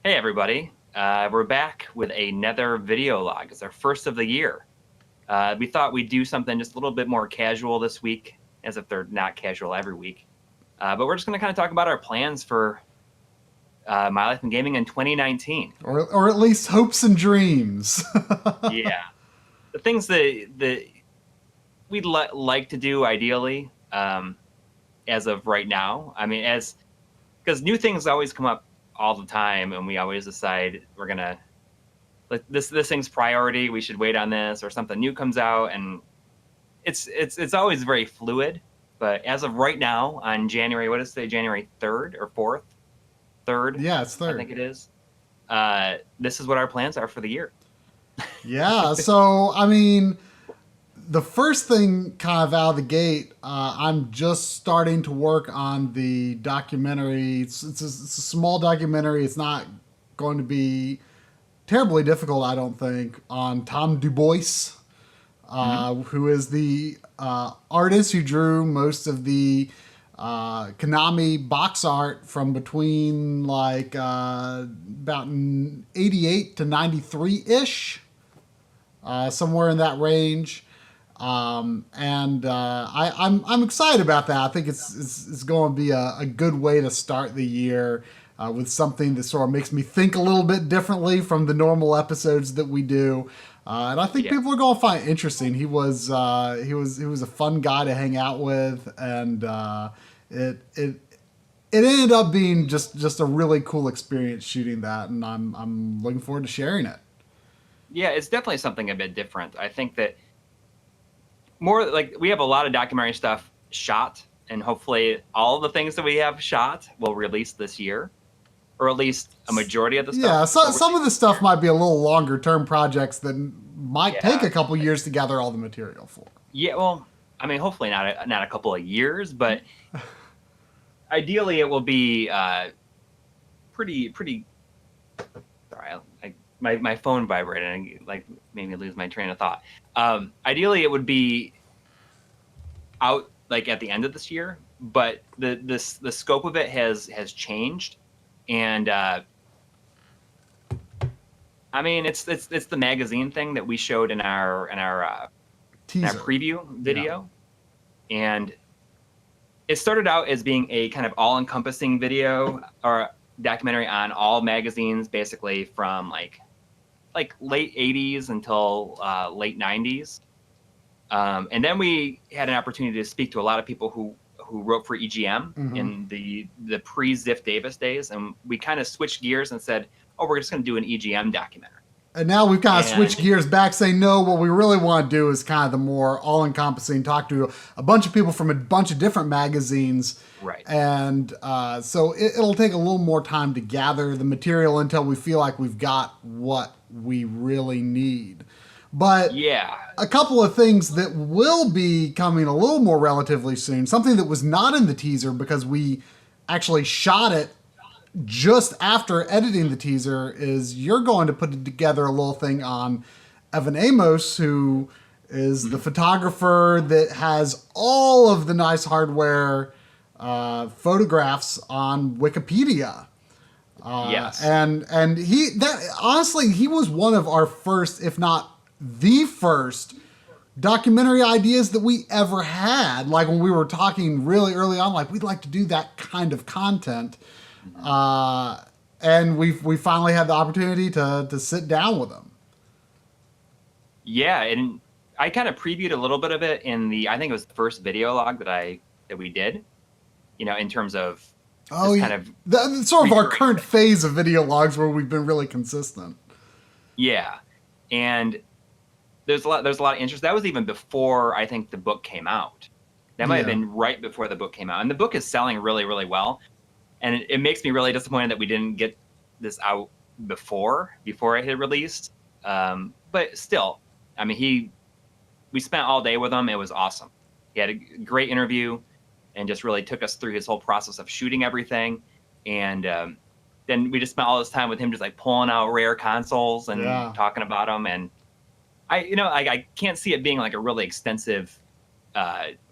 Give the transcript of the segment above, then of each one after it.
Hey everybody, we're back with another video log. It's our first of the year. We thought we'd do something just a little bit more casual this week, as if they're not casual every week. But we're just going to kind of talk about our plans for My Life in Gaming in 2019. Or at least hopes and dreams. Yeah. The things that we'd like to do ideally as of right now. I mean, because new things always come up all the time, and we always decide we're gonna like this thing's priority. We should wait on this, or something new comes out, and it's always very fluid. But as of right now, on January, what is it, January 3rd or 4th? 3rd? Yeah, it's 3rd. I think it is. This is what our plans are for the year. Yeah, so I mean, the first thing kind of out of the gate, I'm just starting to work on the documentary. It's a small documentary. It's not going to be terribly difficult, I don't think, on Tom Du Bois, who is the artist who drew most of the Konami box art from between like about 88 to 93-ish, somewhere in that range. I'm excited about that. I think it's going to be a good way to start the year with something that sort of makes me think a little bit differently from the normal episodes that we do. And I think people are going to find it interesting. He was a fun guy to hang out with, and it ended up being just a really cool experience shooting that, and I'm looking forward to sharing it. Yeah, it's definitely something a bit different. I think that more like we have a lot of documentary stuff shot, and hopefully all of the things that we have shot will release this year, or at least a majority of the stuff. Yeah, some of the stuff might be a little longer term projects that might take a couple years to gather all the material for. Yeah, well, I mean, hopefully not a couple of years, but ideally it will be pretty. Sorry, my phone vibrated and like made me lose my train of thought. Ideally, it would be out like at the end of this year, but the scope of it has changed, and I mean it's the magazine thing that we showed in our preview video, and it started out as being a kind of all-encompassing video or documentary on all magazines, basically from like late 80s until late 90s. And then we had an opportunity to speak to a lot of people who wrote for EGM in the pre-Ziff Davis days. And we kind of switched gears and said, oh, we're just going to do an EGM documentary. And now we've kind of switched gears back, saying, no, what we really want to do is kind of the more all-encompassing, talk to a bunch of people from a bunch of different magazines. Right. And so it'll take a little more time to gather the material until we feel like we've got what we really need. But yeah, a couple of things that will be coming a little more relatively soon, something that was not in the teaser because we actually shot it just after editing the teaser, is you're going to put together a little thing on Evan Amos, who is the photographer that has all of the nice hardware photographs on Wikipedia. Yes. And honestly, he was one of our first, if not the first, documentary ideas that we ever had. Like when we were talking really early on, like we'd like to do that kind of content. And we finally had the opportunity to sit down with him. Yeah, and I kind of previewed a little bit of it in I think it was the first video log that we did, in terms of kind of sort of our current phase of video logs where we've been really consistent. Yeah, and there's a lot of interest. That was even before I think the book came out. That might have been right before the book came out, and the book is selling really, really well. And it makes me really disappointed that we didn't get this out before it had released. But still, I mean, we spent all day with him. It was awesome. He had a great interview and just really took us through his whole process of shooting everything. And then we just spent all this time with him just like pulling out rare consoles and talking about them. And I can't see it being like a really extensive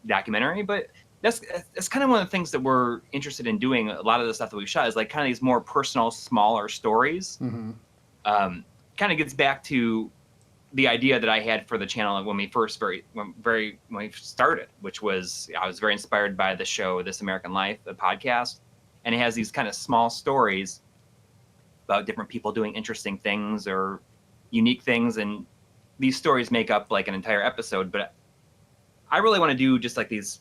documentary, but that's kind of one of the things that we're interested in doing. A lot of the stuff that we shot is like kind of these more personal, smaller stories. Mm-hmm. Kind of gets back to the idea that I had for the channel when we started, which was I was very inspired by the show This American Life, the podcast, and it has these kind of small stories about different people doing interesting things or unique things, and these stories make up like an entire episode. But I really want to do just like these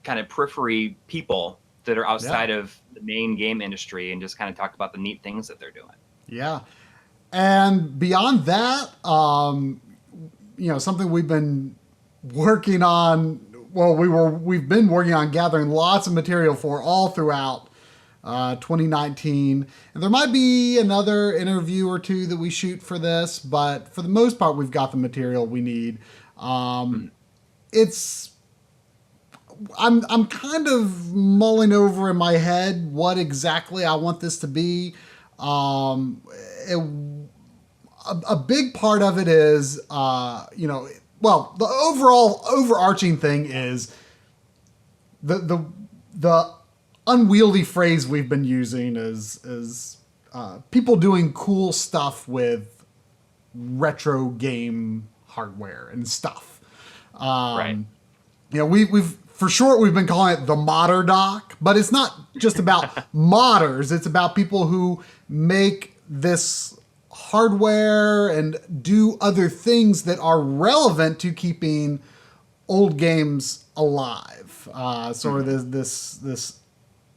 kind of periphery people that are outside of the main game industry and just kind of talk about the neat things that they're doing. Yeah. And beyond that, something we've been working on, we've been working on gathering lots of material for all throughout 2019. And there might be another interview or two that we shoot for this, but for the most part, we've got the material we need. I'm kind of mulling over in my head what exactly I want this to be. A big part of it is, the overall overarching thing is the unwieldy phrase we've been using is people doing cool stuff with retro game hardware and stuff. Right. We've for short, we've been calling it the modder doc, but it's not just about modders. It's about people who make this hardware and do other things that are relevant to keeping old games alive. Sort of this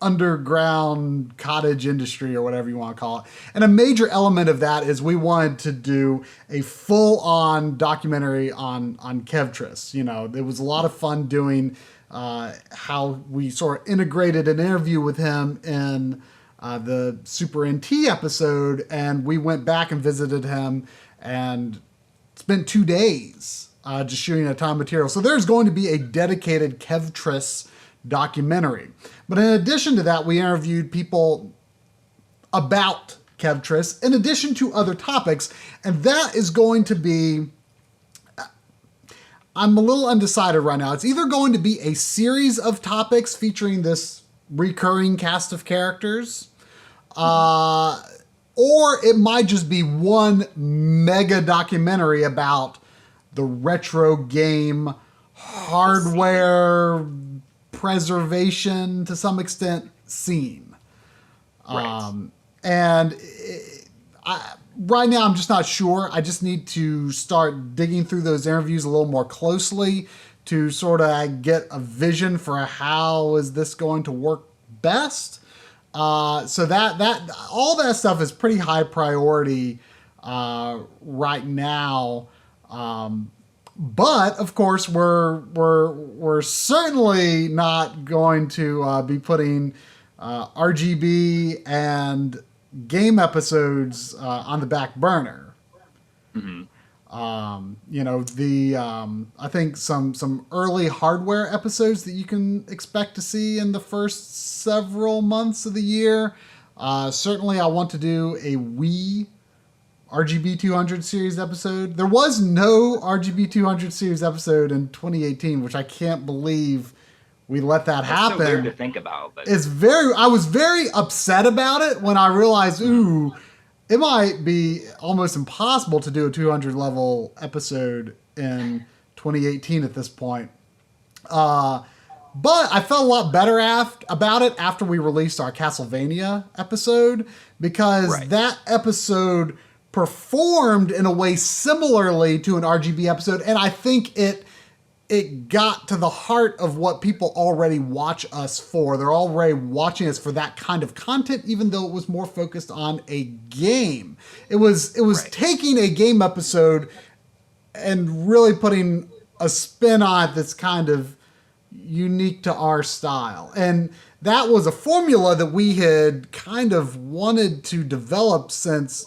underground cottage industry or whatever you want to call it. And a major element of that is we wanted to do a full-on documentary on Kevtris. It was a lot of fun doing how we sort of integrated an interview with him in the Super NT episode, and we went back and visited him and spent 2 days just shooting a ton of material. So there's going to be a dedicated Kevtris documentary. But in addition to that, we interviewed people about Kevtris in addition to other topics, and that is going to be... I'm a little undecided right now. It's either going to be a series of topics featuring this recurring cast of characters, or it might just be one mega documentary about the retro game hardware preservation to some extent scene. Right. Right now, I'm just not sure. I just need to start digging through those interviews a little more closely to sort of get a vision for how is this going to work best. So that all that stuff is pretty high priority right now. But of course, we're certainly not going to be putting RGB and game episodes on the back burner. Mm-hmm. I think some early hardware episodes that you can expect to see in the first several months of the year. Certainly, I want to do a Wii RGB200 series episode. There was no RGB200 series episode in 2018, which I can't believe we let that happen. It's so weird to think about. But I was very upset about it when I realized, it might be almost impossible to do a 200 level episode in 2018 at this point. But I felt a lot better about it after we released our Castlevania episode, because that episode performed in a way similarly to an RGB episode, and I think it got to the heart of what people already watch us for. They're already watching us for that kind of content, even though it was more focused on a game. It was taking a game episode and really putting a spin on it that's kind of unique to our style. And that was a formula that we had kind of wanted to develop since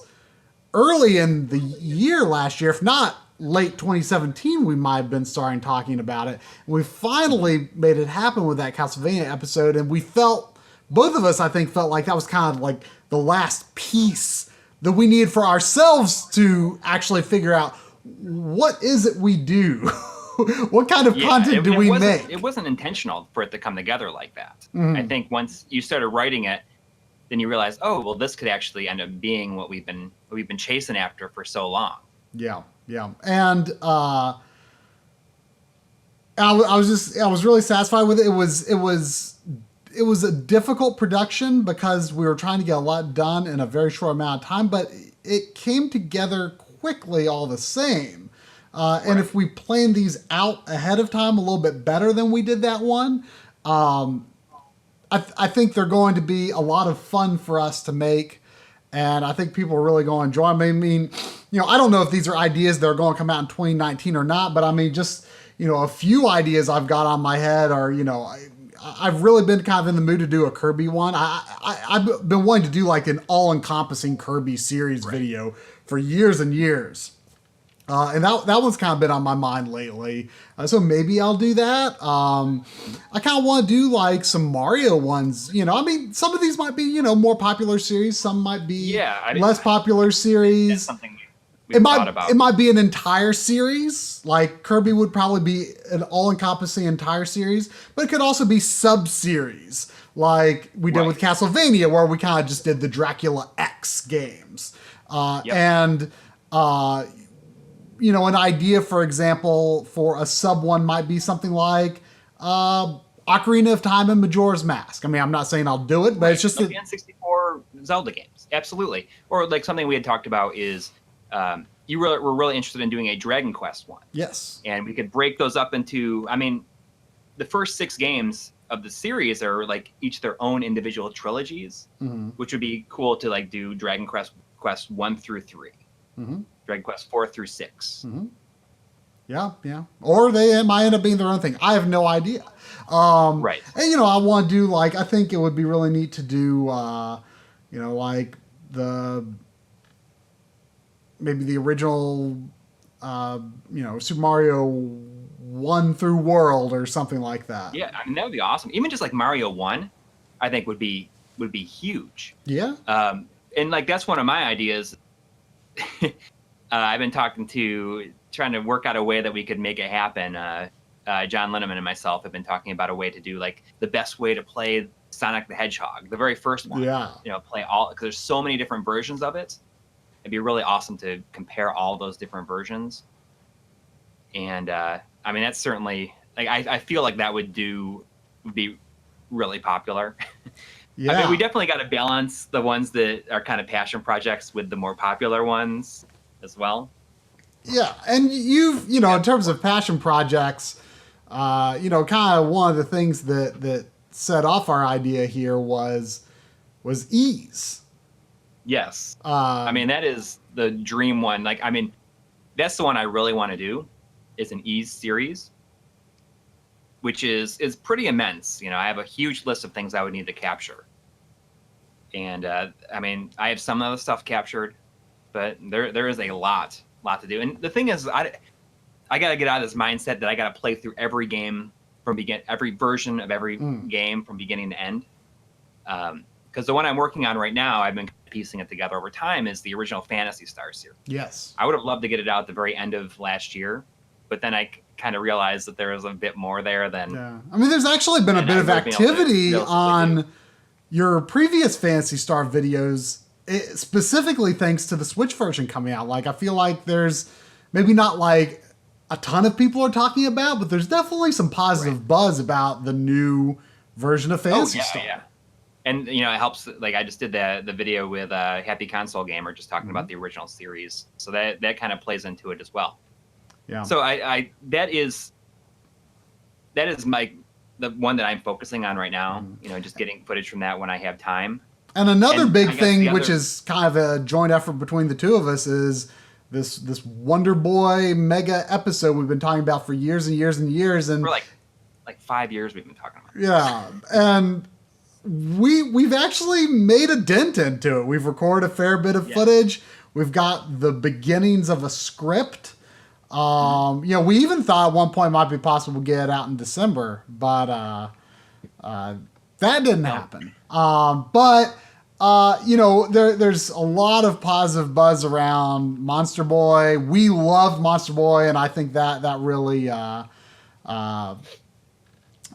early in the year last year, if not late 2017, we might have been starting talking about it. And we finally made it happen with that Castlevania episode, and we felt, both of us, I think, felt like that was kind of like the last piece that we needed for ourselves to actually figure out what is it we do what kind of content do we make? It wasn't intentional for it to come together like that. I think once you started writing it, then you realize, oh, well, this could actually end up being what we've been chasing after for so long. Yeah, and I was really satisfied with it. It was a difficult production because we were trying to get a lot done in a very short amount of time, but it came together quickly all the same. And if we planned these out ahead of time a little bit better than we did that one, I think they're going to be a lot of fun for us to make. And I think people are really going to enjoy them. I mean, I don't know if these are ideas that are going to come out in 2019 or not, but I mean, just, a few ideas I've got on my head are, I've really been kind of in the mood to do a Kirby one. I've been wanting to do like an all-encompassing Kirby series video for years and years. And that one's kind of been on my mind lately. So maybe I'll do that. I kind of want to do like some Mario ones. I mean, some of these might be, more popular series. Some might be less popular series. That's something we've thought about. It might be an entire series. Like Kirby would probably be an all-encompassing entire series. But it could also be sub-series. Like we did with Castlevania, where we kind of just did the Dracula X games. And... an idea, for example, for a sub one might be something like Ocarina of Time and Majora's Mask. I mean, I'm not saying I'll do it, but it's just the N64 Zelda games. Absolutely. Or like something we had talked about is you were really interested in doing a Dragon Quest one. Yes. And we could break those up into, I mean, the first 6 games of the series are like each their own individual trilogies, which would be cool to like do Dragon Quest 1 through 3. Dragon Quest 4 through 6. Yeah. Or they might end up being their own thing. I have no idea. And, I want to do like, I think it would be really neat to do, like maybe the original, Super Mario 1 through World or something like that. Yeah, I mean, that would be awesome. Even just like Mario 1, I think would be huge. Yeah. And like, that's one of my ideas. I've been trying to work out a way that we could make it happen. John Linneman and myself have been talking about a way to do like the best way to play Sonic the Hedgehog, the very first one. Yeah. Play all, because there's so many different versions of it. It'd be really awesome to compare all those different versions. And I mean, that's certainly like I feel like that would be really popular. Yeah. I mean, we definitely got to balance the ones that are kind of passion projects with the more popular ones as well. Yeah, and you've, in terms of passion projects, kind of one of the things that set off our idea here was ease. Yes. I mean, that is the dream one. Like, I mean, that's the one I really want to do, is an ease series, which is pretty immense. I have a huge list of things I would need to capture. And I mean, I have some of the stuff captured, but there is a lot to do. And the thing is, I got to get out of this mindset that I got to play through every game every version of every game from beginning to end. Because the one I'm working on right now, I've been piecing it together over time, is the original Phantasy Star series. Yes. I would have loved to get it out at the very end of last year, but then I kind of realized that there was a bit more there than... Yeah. I mean, there's actually been a bit of activity on your previous Phantasy Star videos, specifically thanks to the Switch version coming out. Like, I feel like there's maybe not like a ton of people are talking about, but there's definitely some positive buzz about the new version of Phantasy Star. Yeah. And, it helps. Like, I just did the video with Happy Console Gamer just talking about the original series. So that kind of plays into it as well. Yeah. So that is the one that I'm focusing on right now, just getting footage from that when I have time. And another big thing, which is kind of a joint effort between the two of us, is this Wonder Boy mega episode we've been talking about for years and years and years. And for like 5 years we've been talking about it. Yeah. And we've actually made a dent into it. We've recorded a fair bit of footage. We've got the beginnings of a script. We even thought at one point it might be possible to get it out in December, but that didn't happen. But There's a lot of positive buzz around Monster Boy. We loved Monster Boy, and I think that really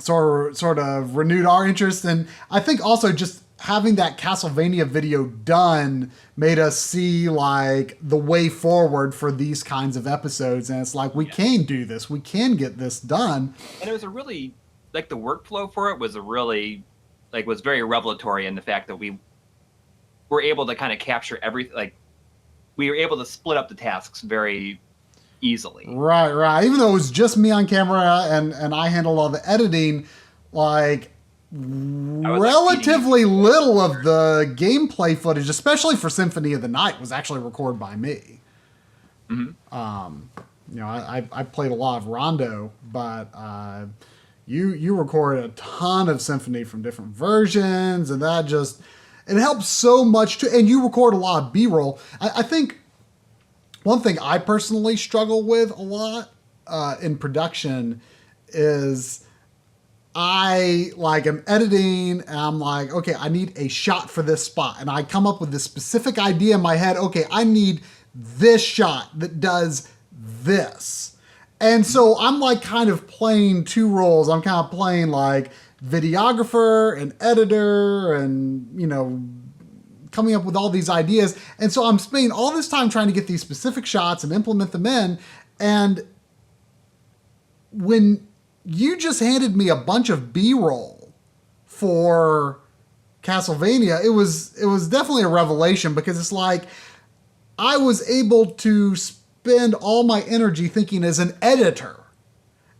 sort of renewed our interest. And I think also just having that Castlevania video done made us see like the way forward for these kinds of episodes. And it's like, we can do this. We can get this done. And it was a really, like, the workflow for it was was very revelatory in the fact that we were able to kind of capture everything. Like, we were able to split up the tasks very easily. Right. Even though it was just me on camera and I handled all the editing, like, relatively little of the gameplay footage, especially for Symphony of the Night, was actually recorded by me. Mm-hmm. I played a lot of Rondo, but you recorded a ton of Symphony from different versions, and that just, it helps so much too. And you record a lot of B-roll. I think one thing I personally struggle with a lot in production is I'm editing and I'm like, okay, I need a shot for this spot. And I come up with this specific idea in my head. Okay, I need this shot that does this. And so I'm like kind of playing two roles. I'm kind of playing like videographer and editor and, coming up with all these ideas. And so I'm spending all this time trying to get these specific shots and implement them in. And when you just handed me a bunch of B-roll for Castlevania, it was definitely a revelation, because it's like I was able to spend all my energy thinking as an editor.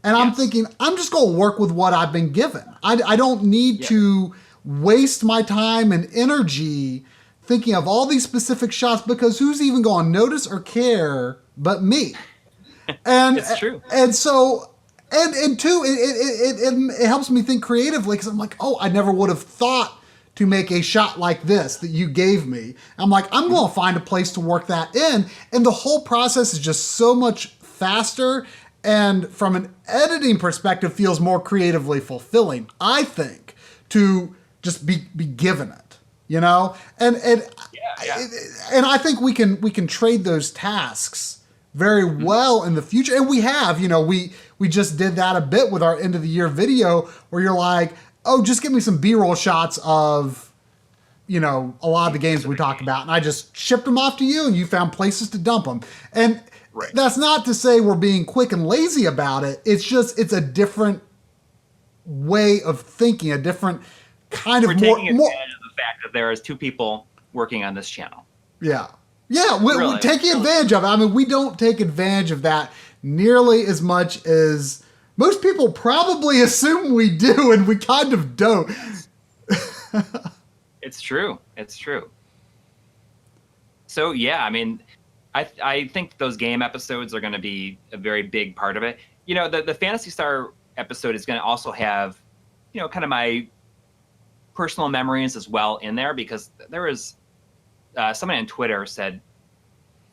And I'm thinking, I'm just going to work with what I've been given. I don't need to waste my time and energy thinking of all these specific shots, because who's even going to notice or care but me? And it's true. And so, and two, it helps me think creatively, because I'm like, oh, I never would have thought to make a shot like this that you gave me. I'm like, I'm going to find a place to work that in. And the whole process is just so much faster, and from an editing perspective feels more creatively fulfilling, I think, to just be given it. And I think we can trade those tasks very well in the future. And we have, we just did that a bit with our end of the year video, where you're like, oh, just give me some B-roll shots of, a lot of the games we talk about. And I just shipped them off to you, and you found places to dump them. And that's not to say we're being quick and lazy about it. It's just, it's a different way of thinking, a different kind of taking advantage of the fact that there is two people working on this channel. Yeah, we're taking advantage of it. I mean, we don't take advantage of that nearly as much as most people probably assume we do, and we kind of don't. It's true. So, yeah, I mean, I think those game episodes are going to be a very big part of it. The Phantasy Star episode is going to also have, kind of my personal memories as well in there, because there was somebody on Twitter said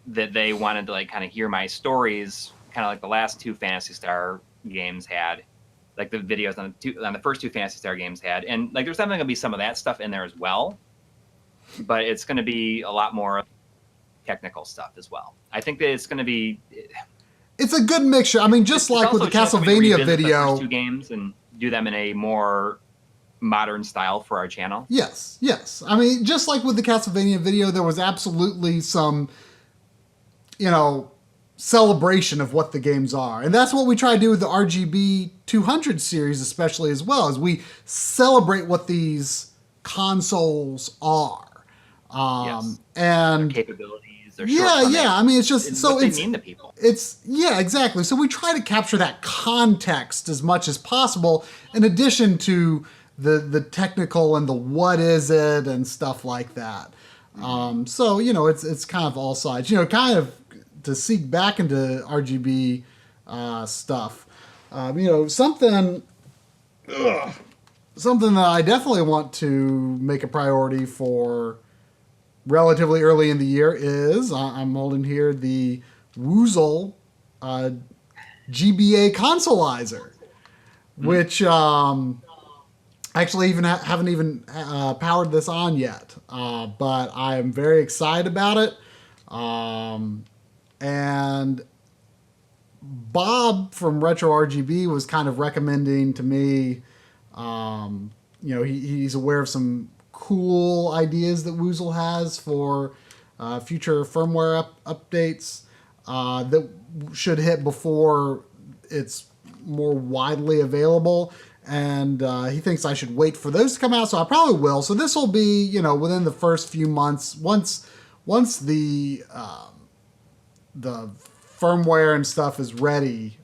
that they wanted to kind of hear my stories, kind of like the last two Phantasy Star games had, like the videos on the first two Phantasy Star games had, and there's definitely gonna be some of that stuff in there as well, but it's going to be a lot more technical stuff as well. I think that it's going to be. It's a good mixture. I mean, just like with the Castlevania video, the first two games and do them in a more modern style for our channel. Yes. I mean, just like with the Castlevania video, there was absolutely some, celebration of what the games are. And that's what we try to do with the RGB 200 series, especially as well, as we celebrate what these consoles are. And their capabilities, their I mean, it's just what they mean to people. Exactly. So we try to capture that context as much as possible, in addition to the technical and the what is it and stuff like that. So it's kind of all sides. Kind of to seek back into RGB stuff. Something that I definitely want to make a priority for relatively early in the year is, I'm holding here the Woozle GBA Consolizer, which Actually, even haven't even powered this on yet, but I am very excited about it. And Bob from Retro RGB was kind of recommending to me, he's aware of some cool ideas that Woozle has for future firmware updates that should hit before it's more widely available. And he thinks I should wait for those to come out, so I probably will. So this will be, within the first few months. Once the firmware and stuff is ready,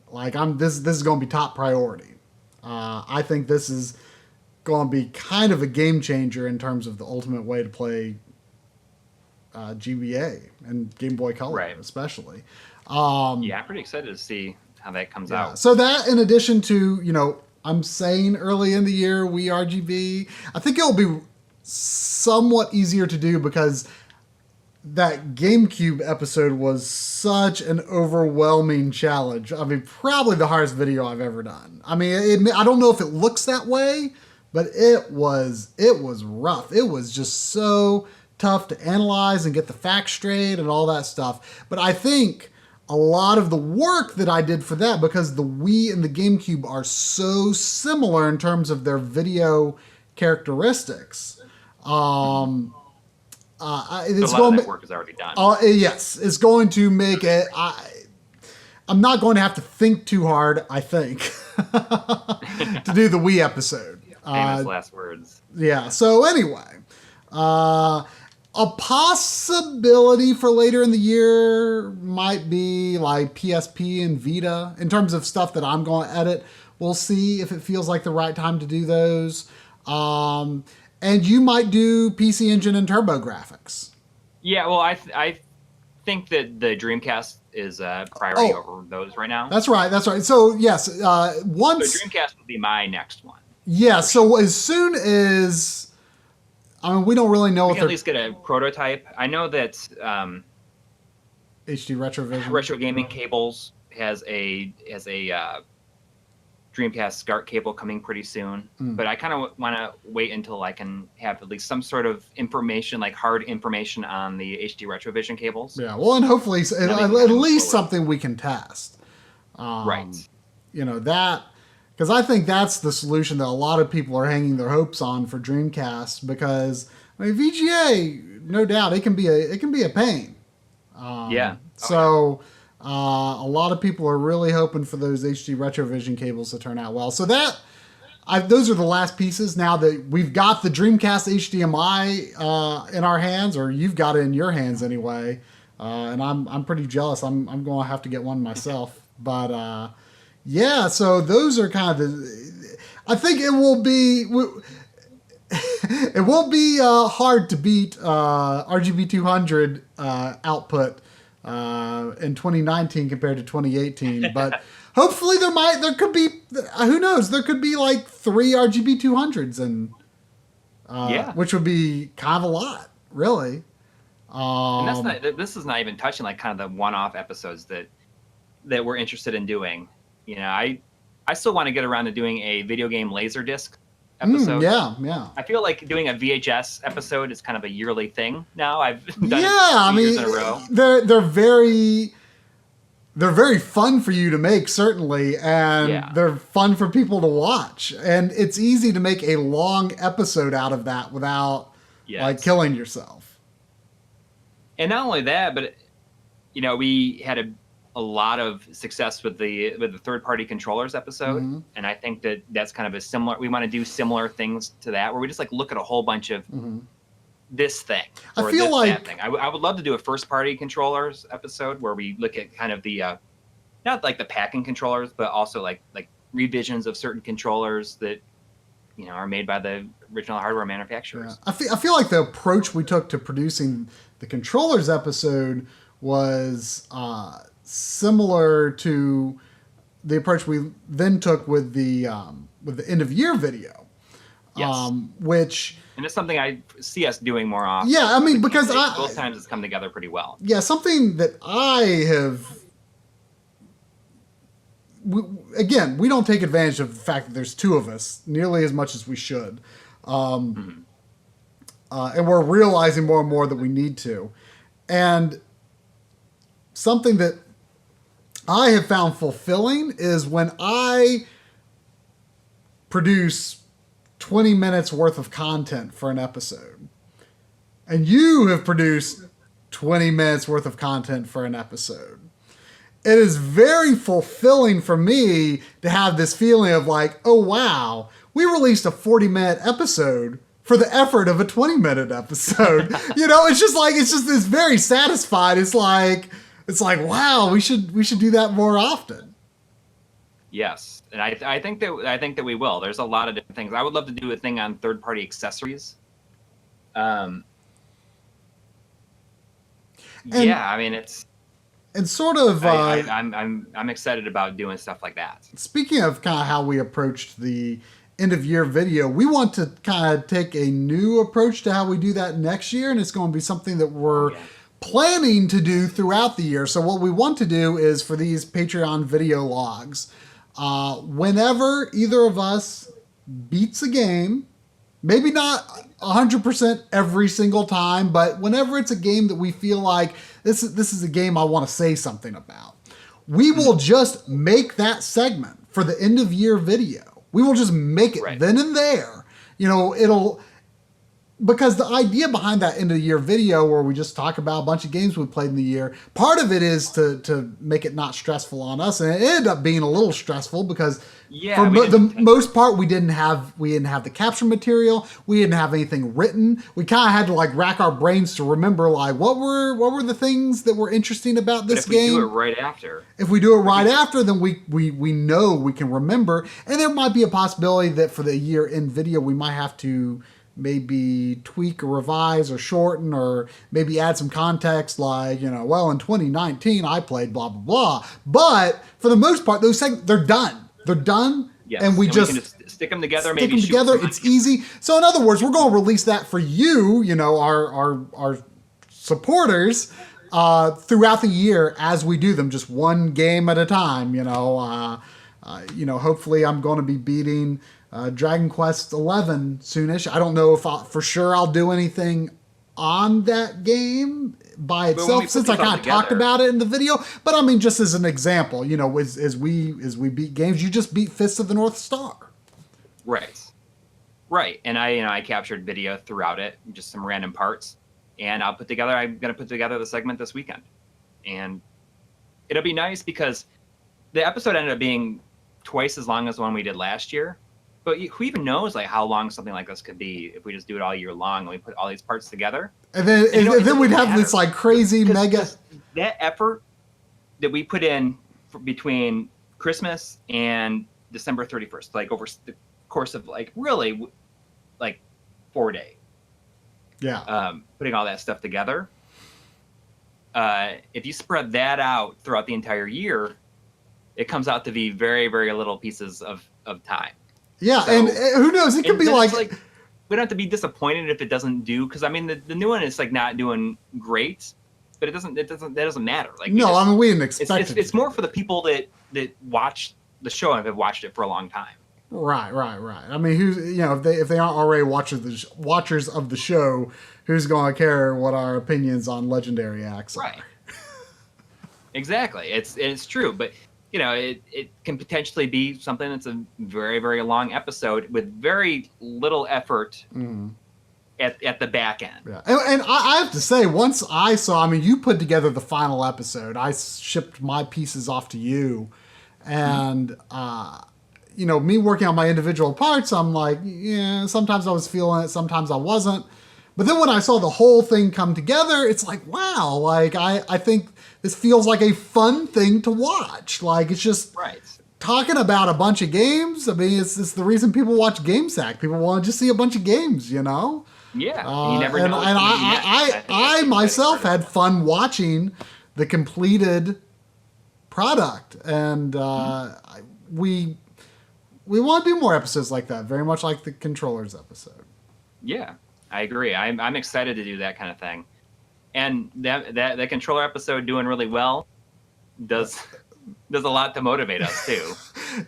this is going to be top priority. I think this is going to be kind of a game changer in terms of the ultimate way to play GBA and Game Boy Color, especially. I'm pretty excited to see how that comes out. So that, in addition to, I'm saying early in the year, Wii RGB, I think it'll be somewhat easier to do because that GameCube episode was such an overwhelming challenge. I mean, probably the hardest video I've ever done. I mean, I don't know if it looks that way, but it was rough. It was just so tough to analyze and get the facts straight and all that stuff. But I think a lot of the work that I did for that, because the Wii and the GameCube are so similar in terms of their video characteristics. A lot of that work is already done. Yes, it's going to make it. I'm not going to have to think too hard, I think, to do the Wii episode. Famous last words. Yeah. So anyway, a possibility for later in the year might be like PSP and Vita. In terms of stuff that I'm going to edit, we'll see if it feels like the right time to do those. And you might do PC Engine and TurboGrafx. Yeah, well, I think that the Dreamcast is a priority over those right now. That's right. So yes, once the Dreamcast will be my next one. Yeah. So as soon as, I mean, we don't really know we if can at least get a prototype. I know that HD Retrovision Retro Gaming Cables has a Dreamcast SCART cable coming pretty soon, but I kind of want to wait until I can have at least some sort of information, like hard information on the HD Retrovision cables. Yeah, well, and hopefully at least something we can test. Right. That, because I think that's the solution that a lot of people are hanging their hopes on for Dreamcast, because I mean VGA, no doubt, it can be a pain. So. A lot of people are really hoping for those HD Retrovision cables to turn out well. So those are the last pieces. Now that we've got the Dreamcast HDMI in our hands, or you've got it in your hands anyway, and I'm pretty jealous. I'm going to have to get one myself. But yeah, so those are kind of I think it will be. It won't be hard to beat RGB200 output in 2019 compared to 2018, but hopefully there could be, who knows, there could be like 3 RGB200s, and which would be kind of a lot, really. And this is not even touching like kind of the one-off episodes that we're interested in doing. I still want to get around to doing a video game Laserdisc episode. Yeah. I feel like doing a VHS episode is kind of a yearly thing now. I've done it 2 years in a row. They're very fun for you to make, certainly, and they're fun for people to watch. And it's easy to make a long episode out of that without like killing yourself. And not only that, but we had a lot of success with the third-party controllers episode, and I think that's kind of a similar. We want to do similar things to that, where we just like look at a whole bunch of this thing. Or I feel like that thing. I would love to do a first-party controllers episode where we look at kind of the not like the packing controllers, but also like revisions of certain controllers that are made by the original hardware manufacturers. Yeah. I feel like the approach we took to producing the controllers episode was similar to the approach we then took with the end of year video, which, and it's something I see us doing more often. Yeah, I mean, because both times it's come together pretty well. Yeah, something that I have again, we don't take advantage of the fact that there's two of us nearly as much as we should. And we're realizing more and more that we need to. And something that I have found fulfilling is when I produce 20 minutes worth of content for an episode. And you have produced 20 minutes worth of content for an episode. It is very fulfilling for me to have this feeling of like, oh wow, we released a 40-minute episode for the effort of a 20-minute episode. It's very satisfied. It's like, wow, we should do that more often. Yes, and I think that we will. There's a lot of different things. I would love to do a thing on third-party accessories. I mean, it's and sort of. I'm excited about doing stuff like that. Speaking of kind of how we approached the end of year video, we want to kind of take a new approach to how we do that next year, and it's going to be something that we're planning to do throughout the year. So what we want to do is for these Patreon video logs, whenever either of us beats a game, maybe not 100% every single time, but whenever it's a game that we feel like this is a game I want to say something about, we will just make that segment for the end of year video. We will just make it then and there. Because the idea behind that end of the year video where we just talk about a bunch of games we played in the year, part of it is to make it not stressful on us. And it ended up being a little stressful because for the most part, we didn't have the capture material. We didn't have anything written. We kind of had to like rack our brains to remember like what were the things that were interesting about this game. If we do it right after. If we do it right after, then we know we can remember. And there might be a possibility that for the year end video, we might have to maybe tweak or revise or shorten or maybe add some context like, in 2019 I played blah, blah, blah. But for the most part, those things, they're done. They're done. Yes. And we can just stick them together. Stick them together. It's easy. So in other words, we're going to release that for you, our supporters throughout the year as we do them, just one game at a time. Hopefully I'm going to be beating Dragon Quest 11 soonish. I don't know if for sure I'll do anything on that game by itself since I kind of talked about it in the video. But I mean, just as an example, as we beat games, you just beat Fists of the North Star. Right. And I captured video throughout it, just some random parts, and I'm going to put together the segment this weekend. And it'll be nice because the episode ended up being twice as long as the one we did last year. But who even knows like how long something like this could be if we just do it all year long and we put all these parts together. And then we'd have this like crazy mega. That effort that we put in between Christmas and December 31st, like over the course of like really like 4 days. Yeah. Putting all that stuff together. If you spread that out throughout the entire year, it comes out to be very, very little pieces of time. Yeah, so, and who knows? It could be like we don't have to be disappointed if it doesn't do, because I mean the new one is like not doing great, but that doesn't matter. Like I mean we didn't expect it. It's more for the people that watch the show and have watched it for a long time. Right. I mean, if they aren't already watchers of the show, who's going to care what our opinions on legendary acts are? Right. Exactly. It's true, but. It can potentially be something that's a very, very long episode with very little effort at the back end. Yeah. And I have to say, once you put together the final episode, I shipped my pieces off to you. And, me working on my individual parts, I'm like, yeah, sometimes I was feeling it, sometimes I wasn't. But then when I saw the whole thing come together, it's like, wow, like I think this feels like a fun thing to watch. Like it's just talking about a bunch of games. I mean, it's the reason people watch GameSack. People want to just see a bunch of games, Yeah, you never know. And I myself had fun watching the completed product, and we want to do more episodes like that. Very much like the controllers episode. Yeah. I agree. I'm excited to do that kind of thing, and that controller episode doing really well does does a lot to motivate us too.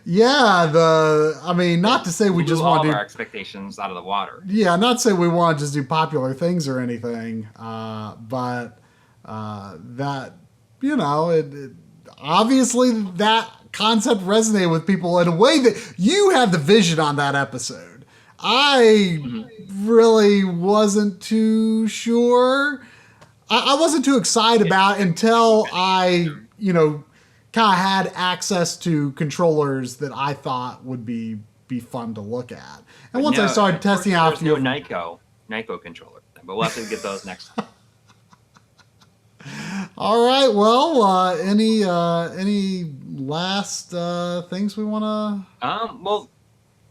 Yeah, not to say we just want to do our expectations out of the water. Yeah, not to say we want to just do popular things or anything, but that, obviously that concept resonated with people in a way that you had the vision on that episode. I really wasn't too sure. I wasn't too excited about it until I, kind of had access to controllers that I thought would be fun to look at. And once I started testing out, there's no Nyko controller, but we'll have to get those next time. All right. Well, any last things we want to? Well,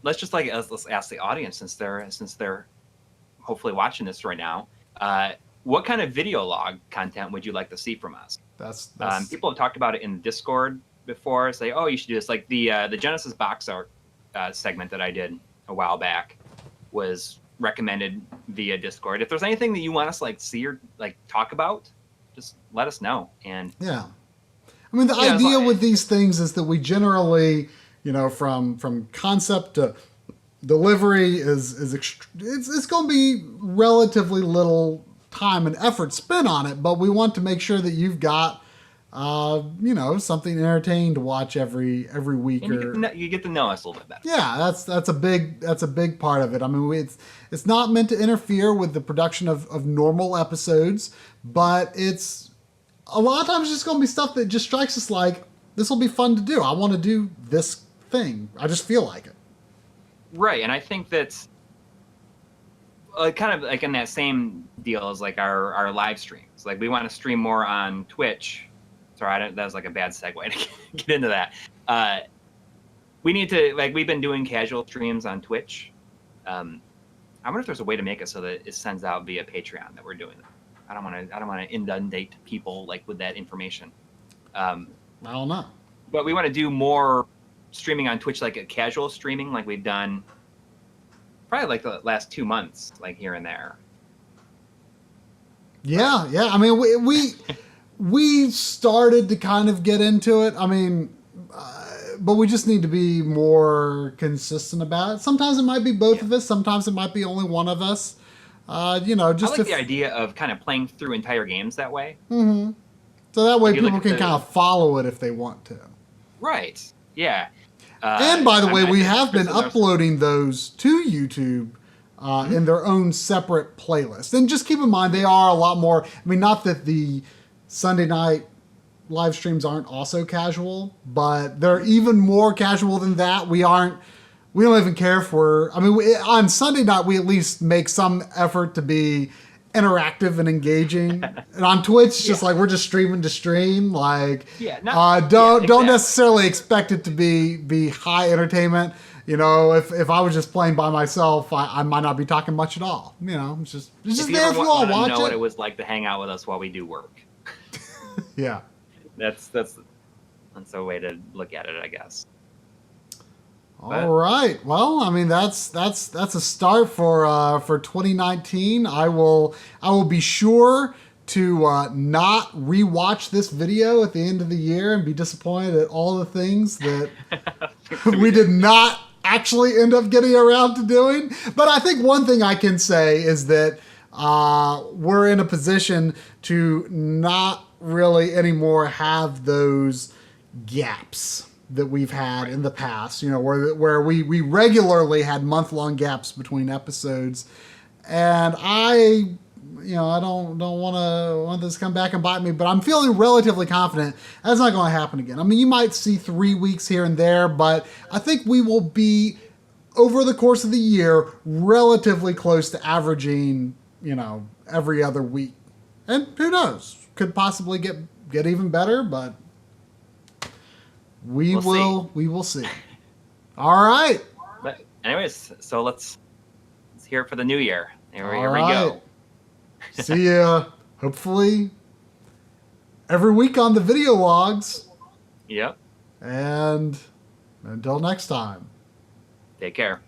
let's ask the audience since they're hopefully watching this right now. What kind of video log content would you like to see from us? That's people have talked about it in Discord before. Say, oh, you should do this. Like the Genesis box art segment that I did a while back was recommended via Discord. If there's anything that you want us to see or talk about, just let us know. And yeah, I mean the idea with these things is that we generally, from concept to delivery it's going to be relatively little time and effort spent on it, but we want to make sure that you've got something entertaining to watch every week. And you get to know us a little bit better. Yeah, that's a big part of it. I mean, it's not meant to interfere with the production of normal episodes, but it's a lot of times just going to be stuff that just strikes us like, this will be fun to do. I want to do this thing. I just feel like it. Right, and I think that's kind of in that same deal as our live streams. We want to stream more on Twitch. Sorry, that was a bad segue to get into that. We need to we've been doing casual streams on Twitch. I wonder if there's a way to make it so that it sends out via Patreon that we're doing that. I don't want to inundate people with that information. I don't know. But we want to do more streaming on Twitch, a casual streaming, we've done probably the last 2 months, here and there. Yeah. I mean, we started to kind of get into it. I mean, but we just need to be more consistent about it. Sometimes it might be both of us. Sometimes it might be only one of us. Just I like the idea of kind of playing through entire games that way. Mm-hmm. So that way people can kind of follow it if they want to. Right. Yeah. And by the way, we have been uploading those to YouTube in their own separate playlist. And just keep in mind, they are a lot more. I mean, not that the Sunday night live streams aren't also casual, but they're even more casual than that. We don't even care if on Sunday night, we at least make some effort to be interactive and engaging. And on Twitch, just we're just streaming to stream. Don't necessarily expect it to be high entertainment. If I was just playing by myself, I might not be talking much at all. It's just there if you all watch it. Know what it was like to hang out with us while we do work. Yeah, that's a way to look at it, I guess. All right. Well, I mean that's a start for 2019. I will be sure to not rewatch this video at the end of the year and be disappointed at all the things that we did not actually end up getting around to doing. But I think one thing I can say is that we're in a position to not really anymore have those gaps that we've had in the past, where we regularly had month-long gaps between episodes. And I don't want this to come back and bite me, but I'm feeling relatively confident that's not going to happen again. I mean, you might see 3 weeks here and there, but I think we will be, over the course of the year, relatively close to averaging, every other week. And who knows? Could possibly get even better, but we will see. All right. But anyways, so let's hear it for the new year. Here we right. go. See ya. Hopefully every week on the video logs. Yep. And until next time. Take care.